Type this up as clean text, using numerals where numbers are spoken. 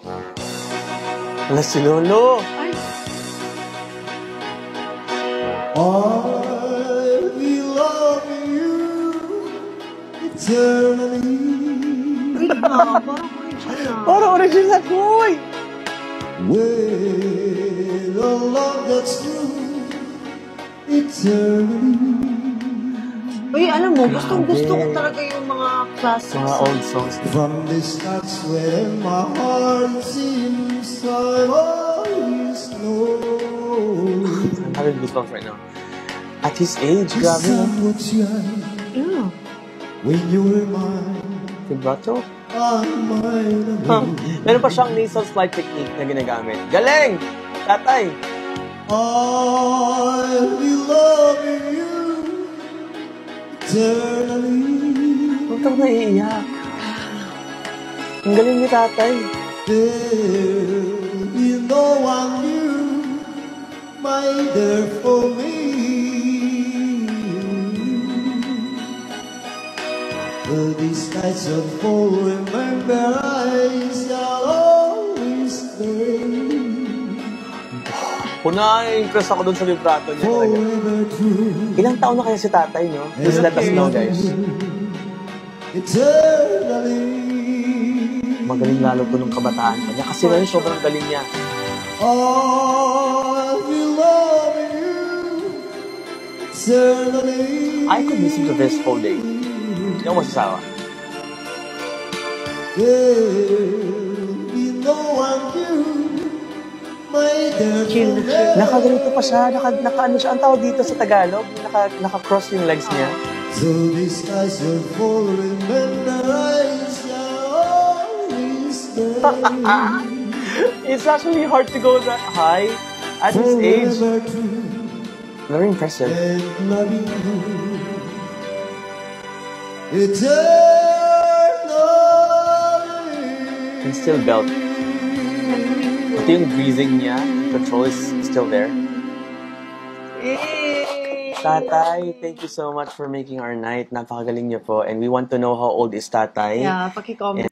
Wala si Lolo. Ay, I will love you eternally. wait na. Parang original na. Parang original ko eh. With a love that's true eternally. Uy, alam mo, gusto ko talaga yung mga classics. Mga old songs. From the start when my heart seems I always know. I'm having goosebumps right now. At his age, grabe no? Yeah. When you were mine, Vibrato? I'm mine. Meron pa siyang nasal slide technique na ginagamit. Galing! Tatay! I will love you eternally. Huwag kang naiiyak. Ang galing ni tatay. There'll be no one new, my dear, for me. Though these nights of fall, remember I shall always stay. Impress ako dun sa vibrato niya talaga. Forever true, Ilang taon na kaya si tatay, no? Please let us know, guys. eternally. Magaling lalo po nung kabataan pa niya. Kasi ngayon, sobrang galing niya. I will love you eternally. I could listen to this whole day. Hindi ako masasawa. There'll be no one new, my dear, Chill na chill. forever. Nakaganito pa siya. Naka-ano siya. Ang tawag dito sa Tagalog. Naka-cross yung legs niya. So these skies will fall, remember I shall always stay. It's actually hard to go that high at his age. Forever true Very impressive. and loving you eternally. Can still belt. Pati yung breathing niya, control is still there. Tatay, thank you so much for making our night. Napakagaling niyo po. And we want to know how old is Tatay. Yeah, paki-comment.